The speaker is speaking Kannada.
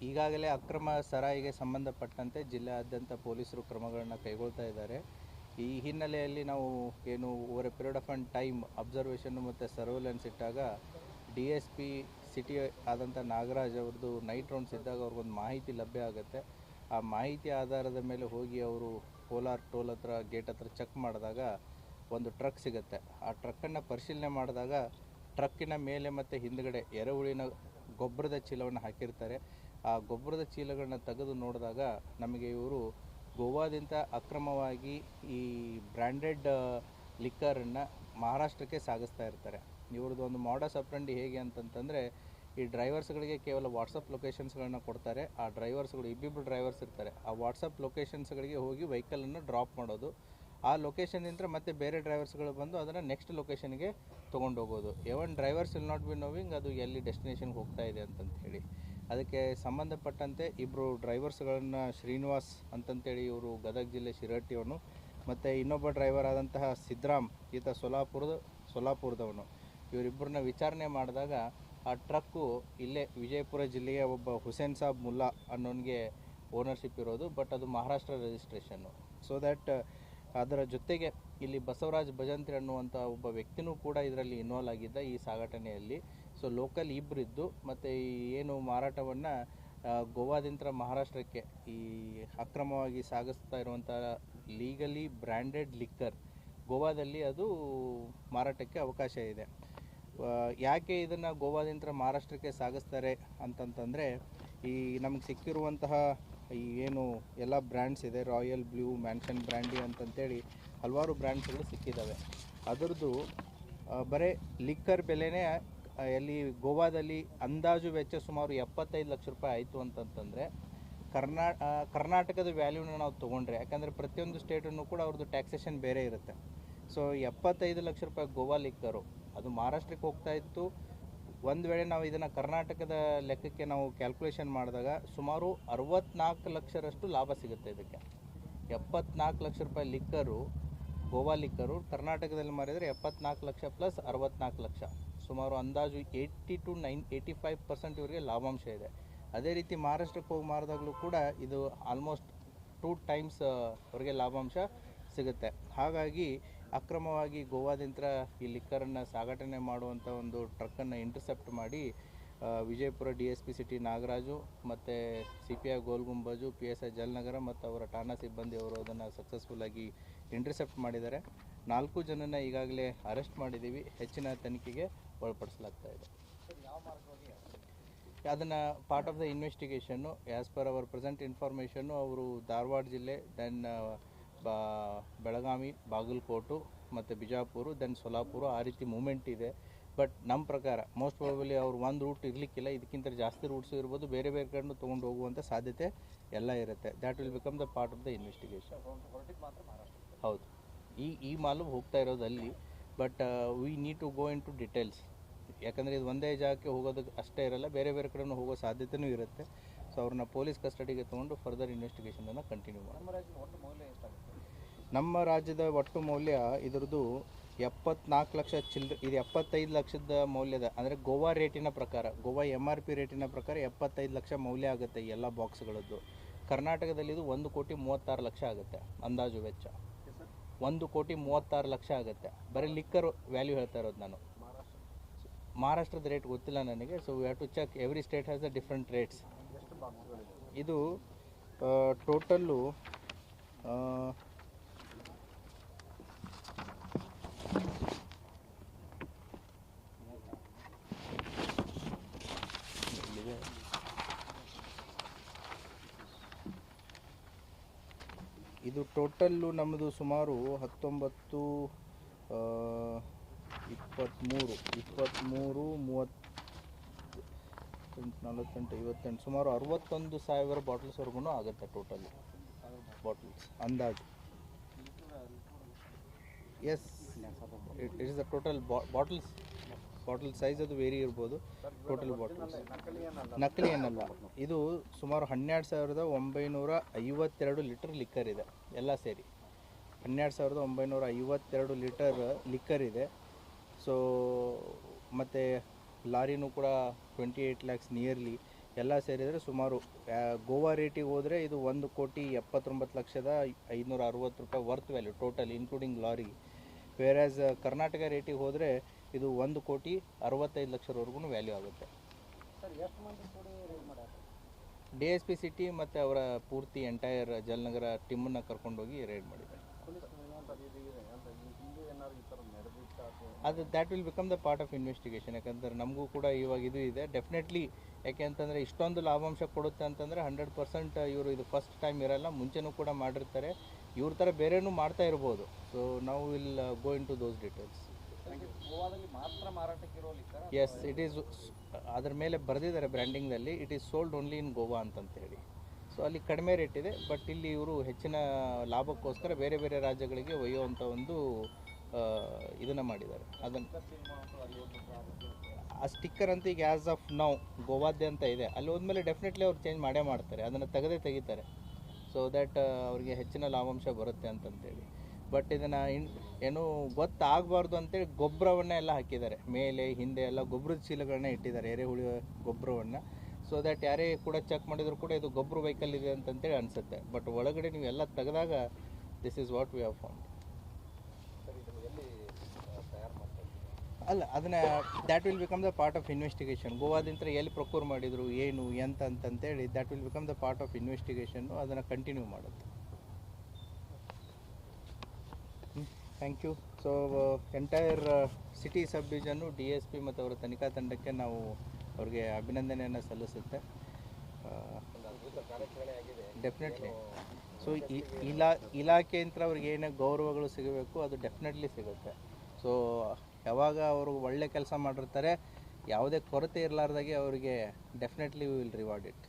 ಈಗಾಗಲೇ ಅಕ್ರಮ ಸರಾಯಿಗೆ ಸಂಬಂಧಪಟ್ಟಂತೆ ಜಿಲ್ಲೆಯಾದ್ಯಂತ ಪೊಲೀಸರು ಕ್ರಮಗಳನ್ನು ಕೈಗೊಳ್ತಾ ಇದ್ದಾರೆ. ಈ ಹಿನ್ನೆಲೆಯಲ್ಲಿ ನಾವು ಏನು over a period of time ಅಬ್ಸರ್ವೇಷನ್ನು ಮತ್ತು ಸರ್ವೆಲೆನ್ಸ್ ಇಟ್ಟಾಗ DSP ಸಿಟಿ ಆದಂಥ ನಾಗರಾಜ್ ಅವ್ರದ್ದು ನೈಟ್ ರೌಂಡ್ಸ್ ಇದ್ದಾಗ ಅವ್ರಿಗೊಂದು ಮಾಹಿತಿ ಲಭ್ಯ ಆಗುತ್ತೆ. ಆ ಮಾಹಿತಿ ಆಧಾರದ ಮೇಲೆ ಹೋಗಿ ಅವರು ಕೋಲಾರ್ ಟೋಲ್ ಹತ್ರ ಗೇಟ್ ಹತ್ರ ಚೆಕ್ ಮಾಡಿದಾಗ ಒಂದು ಟ್ರಕ್ ಸಿಗುತ್ತೆ. ಆ ಟ್ರಕ್ಕನ್ನು ಪರಿಶೀಲನೆ ಮಾಡಿದಾಗ ಟ್ರಕ್ಕಿನ ಮೇಲೆ ಮತ್ತು ಹಿಂದುಗಡೆ ಎರೆಹುಳಿನ ಗೊಬ್ಬರದ ಚೀಲವನ್ನು ಹಾಕಿರ್ತಾರೆ. ಆ ಗೊಬ್ಬರದ ಚೀಲಗಳನ್ನ ತೆಗೆದು ನೋಡಿದಾಗ ನಮಗೆ ಇವರು ಗೋವಾದಿಂದ ಅಕ್ರಮವಾಗಿ ಈ ಬ್ರ್ಯಾಂಡೆಡ್ ಲಿಕ್ಕರನ್ನು ಮಹಾರಾಷ್ಟ್ರಕ್ಕೆ ಸಾಗಿಸ್ತಾ ಇರ್ತಾರೆ. ಇವ್ರದ್ದು ಒಂದು ಮಾಡಸ್ ಆಪರೆಂಡಿ ಹೇಗೆ ಅಂತಂತಂದರೆ, ಈ ಡ್ರೈವರ್ಸ್ಗಳಿಗೆ ಕೇವಲ ವಾಟ್ಸಪ್ ಲೊಕೇಶನ್ಸ್ಗಳನ್ನ ಕೊಡ್ತಾರೆ. ಆ ಡ್ರೈವರ್ಸ್ಗಳು ಇಬ್ಬಿಬ್ಬರು ಡ್ರೈವರ್ಸ್ ಇರ್ತಾರೆ. ಆ ವಾಟ್ಸಪ್ ಲೊಕೇಶನ್ಸ್ಗಳಿಗೆ ಹೋಗಿ ವೆಹಿಕಲನ್ನು ಡ್ರಾಪ್ ಮಾಡೋದು. ಆ ಲೊಕೇಶನ್ನಿಂದ ಮತ್ತೆ ಬೇರೆ ಡ್ರೈವರ್ಸ್ಗಳು ಬಂದು ಅದನ್ನು ನೆಕ್ಸ್ಟ್ ಲೊಕೇಶನ್ಗೆ ತೊಗೊಂಡೋಗೋದು. Even drivers will not be knowing ಅದು ಎಲ್ಲಿ ಡೆಸ್ಟಿನೇಷನ್ಗೆ ಹೋಗ್ತಾ ಇದೆ ಅಂತಂತ ಹೇಳಿ. ಅದಕ್ಕೆ ಸಂಬಂಧಪಟ್ಟಂತೆ ಇಬ್ಬರು ಡ್ರೈವರ್ಸ್ಗಳನ್ನು ಶ್ರೀನಿವಾಸ್ ಅಂತಂತೇಳಿ ಇವರು ಗದಗ ಜಿಲ್ಲೆ ಶಿರಹಟ್ಟಿಯವನು, ಮತ್ತು ಇನ್ನೊಬ್ಬ ಡ್ರೈವರ್ ಆದಂತಹ ಸಿದ್ರಾಮ್, ಈತ ಸೊಲಾಪುರದವನು. ಇವರಿಬ್ಬರನ್ನ ವಿಚಾರಣೆ ಮಾಡಿದಾಗ ಆ ಟ್ರಕ್ಕು ಇಲ್ಲೇ ವಿಜಯಪುರ ಜಿಲ್ಲೆಯ ಒಬ್ಬ ಹುಸೇನ್ ಸಾಬ್ ಮುಲ್ಲಾ ಅನ್ನೋನಿಗೆ ಓನರ್ಶಿಪ್ ಇರೋದು. ಬಟ್ ಅದು ಮಹಾರಾಷ್ಟ್ರ ರಿಜಿಸ್ಟ್ರೇಷನ್ನು. ಸೊ ದ್ಯಾಟ್ ಅದರ ಜೊತೆಗೆ ಇಲ್ಲಿ ಬಸವರಾಜ್ ಭಜಂತ್ರಿ ಅನ್ನುವಂಥ ಒಬ್ಬ ವ್ಯಕ್ತಿನೂ ಕೂಡ ಇದರಲ್ಲಿ ಇನ್ವಾಲ್ವ್ ಆಗಿದ್ದ ಈ ಸಾಗಾಟನೆಯಲ್ಲಿ. ಸೊ ಲೋಕಲ್ ಇಬ್ಬರಿದ್ದು ಮತ್ತು ಏನು ಮಾರಾಟವನ್ನು ಗೋವಾದಿಂದ ಮಹಾರಾಷ್ಟ್ರಕ್ಕೆ ಈ ಅಕ್ರಮವಾಗಿ ಸಾಗಿಸ್ತಾ ಇರುವಂಥ ಲೀಗಲಿ ಬ್ರ್ಯಾಂಡೆಡ್ ಲಿಕ್ಕರ್ ಗೋವಾದಲ್ಲಿ ಅದು ಮಾರಾಟಕ್ಕೆ ಅವಕಾಶ ಇದೆ. ಯಾಕೆ ಇದನ್ನು ಗೋವಾದಿಂದ ಮಹಾರಾಷ್ಟ್ರಕ್ಕೆ ಸಾಗಿಸ್ತಾರೆ ಅಂತಂತಂದರೆ, ಈ ನಮಗೆ ಸಿಕ್ಕಿರುವಂತಹ ಈ ಏನು ಎಲ್ಲ ಬ್ರ್ಯಾಂಡ್ಸ್ ಇದೆ, ರಾಯಲ್ ಬ್ಲೂ, ಮ್ಯಾನ್ಷನ್ ಬ್ರ್ಯಾಂಡಿ ಅಂತಂತೇಳಿ ಹಲವಾರು ಬ್ರ್ಯಾಂಡ್ಸ್ಗಳು ಸಿಕ್ಕಿದ್ದಾವೆ. ಅದರದ್ದು ಬರೀ ಲಿಕ್ಕರ್ ಬೆಲೆನೇ ಎಲ್ಲಿ ಗೋವಾದಲ್ಲಿ ಅಂದಾಜು ವೆಚ್ಚ ಸುಮಾರು 75 ಲಕ್ಷ ರೂಪಾಯಿ ಆಯಿತು ಅಂತಂತಂದರೆ, ಕರ್ನಾಟಕದ ವ್ಯಾಲ್ಯೂನ ನಾವು ತೊಗೊಂಡ್ರೆ, ಯಾಕಂದರೆ ಪ್ರತಿಯೊಂದು ಸ್ಟೇಟನ್ನು ಕೂಡ ಅವ್ರದ್ದು ಟ್ಯಾಕ್ಸೇಷನ್ ಬೇರೆ ಇರುತ್ತೆ. ಸೊ 75 ಲಕ್ಷ ರೂಪಾಯಿ ಗೋವಾ ಲಿಕ್ಕರು ಅದು ಮಹಾರಾಷ್ಟ್ರಕ್ಕೆ ಹೋಗ್ತಾ ಇತ್ತು. ಒಂದು ವೇಳೆ ನಾವು ಇದನ್ನು ಕರ್ನಾಟಕದ ಲೆಕ್ಕಕ್ಕೆ ನಾವು ಕ್ಯಾಲ್ಕುಲೇಷನ್ ಮಾಡಿದಾಗ ಸುಮಾರು 64 ಲಕ್ಷರಷ್ಟು ಲಾಭ ಸಿಗುತ್ತೆ ಇದಕ್ಕೆ. 74 ಲಕ್ಷ ರೂಪಾಯಿ ಲಿಕ್ಕರು, ಗೋವಾ ಲಿಕ್ಕರು ಕರ್ನಾಟಕದಲ್ಲಿ ಮಾರಿದರೆ 74 ಲಕ್ಷ ಪ್ಲಸ್ 64 ಲಕ್ಷ, ಸುಮಾರು ಅಂದಾಜು 80 to 85% ಇವರಿಗೆ ಲಾಭಾಂಶ ಇದೆ. ಅದೇ ರೀತಿ ಮಹಾರಾಷ್ಟ್ರಕ್ಕೆ ಹೋಗಿ ಮಾರಿದಾಗಲೂ ಕೂಡ ಇದು ಆಲ್ಮೋಸ್ಟ್ 2 ಟೈಮ್ಸ್ ಅವರಿಗೆ ಲಾಭಾಂಶ ಸಿಗುತ್ತೆ. ಹಾಗಾಗಿ ಅಕ್ರಮವಾಗಿ ಗೋವಾದಿಂದ ಈ ಲಿಕ್ಕರನ್ನು ಸಾಗಾಟನೆ ಮಾಡುವಂಥ ಒಂದು ಟ್ರಕ್ಕನ್ನು ಇಂಟರ್ಸೆಪ್ಟ್ ಮಾಡಿ ವಿಜಯಪುರ DSP ಸಿಟಿ ನಾಗರಾಜು ಮತ್ತು CPI ಗೋಲ್ಗುಂಬಜು, PSI ಜಲನಗರ ಮತ್ತು ಅವರ ಠಾಣಾ ಸಿಬ್ಬಂದಿಯವರು ಅದನ್ನು ಸಕ್ಸಸ್ಫುಲ್ಲಾಗಿ ಇಂಟರ್ಸೆಪ್ಟ್ ಮಾಡಿದ್ದಾರೆ. 4 ಜನನ ಈಗಾಗಲೇ ಅರೆಸ್ಟ್ ಮಾಡಿದ್ದೀವಿ. ಹೆಚ್ಚಿನ ತನಿಖೆಗೆ ಒಳಪಡಿಸಲಾಗ್ತಾ ಇದೆ. ಅದನ್ನು ಪಾರ್ಟ್ ಆಫ್ ದ ಇನ್ವೆಸ್ಟಿಗೇಷನ್ನು ಆ್ಯಸ್ ಪರ್ ಅವರ್ ಪ್ರೆಸೆಂಟ್ ಇನ್ಫಾರ್ಮೇಷನ್ನು ಅವರು ಧಾರವಾಡ ಜಿಲ್ಲೆ, ದೆನ್ ಬೆಳಗಾವಿ, ಬಾಗಲಕೋಟು ಮತ್ತು ಬಿಜಾಪುರ, ದೆನ್ ಸೊಲಾಪುರ, ಆ ರೀತಿ ಮೂಮೆಂಟ್ ಇದೆ. ಬಟ್ ನಮ್ಮ ಪ್ರಕಾರ ಮೋಸ್ಟ್ ಪ್ರಾಬಲಿ ಅವ್ರು ಒಂದು ರೂಟ್ ಇರಲಿಕ್ಕಿಲ್ಲ, ಇದಕ್ಕಿಂತ ಜಾಸ್ತಿ ರೂಟ್ಸು ಇರ್ಬೋದು, ಬೇರೆ ಬೇರೆ ಕಡೆ ತೊಗೊಂಡು ಹೋಗುವಂಥ ಸಾಧ್ಯತೆ ಎಲ್ಲ ಇರುತ್ತೆ. That will become the part of the investigation. ಹೌದು, ಈ ಮಾಲು ಹೋಗ್ತಾ ಇರೋದು ಅಲ್ಲಿ. But we need to go in to details, ಯಾಕಂದರೆ ಇದು ಒಂದೇ ಜಾಗಕ್ಕೆ ಹೋಗೋದಕ್ಕೆ ಅಷ್ಟೇ ಇರಲ್ಲ, ಬೇರೆ ಬೇರೆ ಕಡೆನೂ ಹೋಗೋ ಸಾಧ್ಯತೆಯೂ ಇರುತ್ತೆ. ಸೊ ಅವ್ರನ್ನ ಪೊಲೀಸ್ ಕಸ್ಟಡಿಗೆ ತೊಗೊಂಡು ಫರ್ದರ್ ಇನ್ವೆಸ್ಟಿಗೇಷನನ್ನು ಕಂಟಿನ್ಯೂ ಮಾಡಿ. ನಮ್ಮ ರಾಜ್ಯದ ಒಟ್ಟು ಮೌಲ್ಯ ಇದರದ್ದು 74 ಲಕ್ಷ ಚಿಲ್ಲರೆ, ಇದು 75 ಲಕ್ಷದ ಮೌಲ್ಯದ, ಅಂದರೆ ಗೋವಾ ರೇಟಿನ ಪ್ರಕಾರ, ಗೋವಾ MRP ರೇಟಿನ ಪ್ರಕಾರ 75 ಲಕ್ಷ ಮೌಲ್ಯ ಆಗುತ್ತೆ ಈ ಎಲ್ಲ ಬಾಕ್ಸ್ಗಳದ್ದು. ಕರ್ನಾಟಕದಲ್ಲಿ ಇದು 1,36 ಲಕ್ಷ ಆಗುತ್ತೆ ಅಂದಾಜು ವೆಚ್ಚ. 1,36 ಲಕ್ಷ ಆಗುತ್ತೆ. ಬರೀ ಲಿಕ್ಕರ್ ವ್ಯಾಲ್ಯೂ ಹೇಳ್ತಾ ಇರೋದು ನಾನು. ಮಹಾರಾಷ್ಟ್ರದ ರೇಟ್ ಗೊತ್ತಿಲ್ಲ ನನಗೆ. So we have to check, every state has the different rates. ಇದು ಟೋಟಲ್ಲು ಇದು ಟೋಟಲ್ಲು ನಮ್ಮದು ಸುಮಾರು 19, 23, 30, 48, 58, ಸುಮಾರು 61,000 ಬಾಟಲ್ಸ್ವರೆಗೂ ಆಗುತ್ತೆ ಟೋಟಲ್ ಬಾಟಲ್ಸ್ ಅಂದಾಜು. Yes, it is the total bottle size ಅದು ವೇರಿ ಇರ್ಬೋದು. ಟೋಟಲ್ ಬಾಟಲ್ಸ್ ನಕಲಿ ಏನಲ್ಲ. ಇದು ಸುಮಾರು 12,952 ಲೀಟರ್ ಲಿಕ್ಕರ್ ಇದೆ ಎಲ್ಲ ಸೇರಿ. 12,952 ಲೀಟರ್ ಲಿಕ್ಕರ್ ಇದೆ. ಸೊ ಮತ್ತು ಲಾರಿನೂ ಕೂಡ 28 lakhs ನಿಯರ್ಲಿ ಎಲ್ಲ ಸೇರಿದರೆ ಸುಮಾರು ಗೋವಾ ರೇಟಿಗೆ ಹೋದರೆ ಇದು 1,79,560,000 ರೂಪಾಯಿ worth value total including lorry. Whereas Karnataka ರೇಟಿಗೆ ಹೋದರೆ ಇದು 1,65,00,000ವರೆಗೂ ವ್ಯಾಲ್ಯೂ ಆಗುತ್ತೆ. DSP ಸಿಟಿ ಮತ್ತು ಅವರ ಪೂರ್ತಿ ಎಂಟೈರ್ ಜಲನಗರ ಟೀಮನ್ನು ಕರ್ಕೊಂಡೋಗಿ ರೇಡ್ ಮಾಡಿದ್ದಾರೆ. ಅದು that will become the part of investigation. ಯಾಕಂದರೆ ನಮಗೂ ಕೂಡ ಇವಾಗ ಇದು ಇದೆ ಡೆಫಿನೆಟ್ಲಿ. ಯಾಕೆ ಅಂತಂದರೆ ಇಷ್ಟೊಂದು ಲಾಭಾಂಶ ಕೊಡುತ್ತೆ ಅಂತಂದರೆ 100% ಇವರು ಇದು ಫಸ್ಟ್ ಟೈಮ್ ಇರಲ್ಲ, ಮುಂಚೆನೂ ಕೂಡ ಮಾಡಿರ್ತಾರೆ. ಇವ್ರ ಥರ ಬೇರೆನೂ ಮಾಡ್ತಾ ಇರ್ಬೋದು. ಸೊ ನಾವು will go in to those. Yes, it is ಅದ್ರ ಮೇಲೆ ಬರೆದಿದ್ದಾರೆ ಬ್ರ್ಯಾಂಡಿಂಗ್ದಲ್ಲಿ, it is sold only in Goa ಅಂತಂತೇಳಿ. ಸೊ ಅಲ್ಲಿ ಕಡಿಮೆ ರೇಟ್ ಇದೆ, ಬಟ್ ಇಲ್ಲಿ ಇವರು ಹೆಚ್ಚಿನ ಲಾಭಕ್ಕೋಸ್ಕರ ಬೇರೆ ಬೇರೆ ರಾಜ್ಯಗಳಿಗೆ ಒಯ್ಯುವಂಥ ಒಂದು ಇದನ್ನು ಮಾಡಿದ್ದಾರೆ. ಅದನ್ನು ಆ ಸ್ಟಿಕ್ಕರ್ ಅಂತ ಈಗ ಆ್ಯಸ್ ಆಫ್ ನೌ ಗೋವಾದ್ಯಂತ ಇದೆ. ಅಲ್ಲಿ ಹೋದ್ಮೇಲೆ ಡೆಫಿನೆಟ್ಲಿ ಅವ್ರು ಚೇಂಜ್ ಮಾಡೇ ಮಾಡ್ತಾರೆ, ಅದನ್ನು ತೆಗಿತಾರೆ. ಸೊ ದ್ಯಾಟ್ ಅವ್ರಿಗೆ ಹೆಚ್ಚಿನ ಲಾಭಾಂಶ ಬರುತ್ತೆ ಅಂತಂತೇಳಿ. ಬಟ್ ಇದನ್ನು ಏನೂ ಗೊತ್ತಾಗಬಾರ್ದು ಅಂತೇಳಿ ಗೊಬ್ಬರವನ್ನೇ ಎಲ್ಲ ಹಾಕಿದ್ದಾರೆ, ಮೇಲೆ ಹಿಂದೆ ಎಲ್ಲ ಗೊಬ್ಬರದ ಚೀಲಗಳನ್ನ ಇಟ್ಟಿದ್ದಾರೆ, ಎರೆಹುಳಿ ಗೊಬ್ಬರವನ್ನು. ಸೊ ದ್ಯಾಟ್ ಯಾರೇ ಕೂಡ ಚೆಕ್ ಮಾಡಿದ್ರು ಕೂಡ ಇದು ಗೊಬ್ಬರ ವೆಹಿಕಲ್ ಇದೆ ಅಂತಂತೇಳಿ ಅನಿಸುತ್ತೆ. ಬಟ್ ಒಳಗಡೆ ನೀವೆಲ್ಲ ತೆಗೆದಾಗ this is what we have found. ಅಲ್ಲ, ಅದನ್ನು that will become the part of investigation. ಗೋವಾದಿಂದ ಎಲ್ಲಿ ಪ್ರೊಕ್ಯೂರ್ ಮಾಡಿದರು, ಏನು ಎಂತ ಅಂತಂತೇಳಿ that will become the part of ಇನ್ವೆಸ್ಟಿಗೇಷನ್ನು. ಅದನ್ನು ಕಂಟಿನ್ಯೂ ಮಾಡುತ್ತೆ. Thank you. So entire city sub ಡಿವಿಷನ್ನು DSP ಮತ್ತು ಅವರ ತನಿಖಾ ತಂಡಕ್ಕೆ ನಾವು ಅವ್ರಿಗೆ ಅಭಿನಂದನೆಯನ್ನು ಸಲ್ಲಿಸುತ್ತೆ. ಡೆಫಿನೆಟ್ಲಿ. ಸೊ ಇಲಾಖೆಯಿಂದ ಅವ್ರಿಗೆ ಏನೇ ಗೌರವಗಳು ಸಿಗಬೇಕು ಅದು ಡೆಫಿನೆಟ್ಲಿ ಸಿಗುತ್ತೆ. ಸೊ ಯಾವಾಗ ಅವರು ಒಳ್ಳೆ ಕೆಲಸ ಮಾಡಿರ್ತಾರೆ, ಯಾವುದೇ ಕೊರತೆ ಇರಲಾರ್ದಾಗೆ ಅವರಿಗೆ ಡೆಫಿನೆಟ್ಲಿ ವಿಲ್ ರಿವಾರ್ಡ್ ಇಟ್.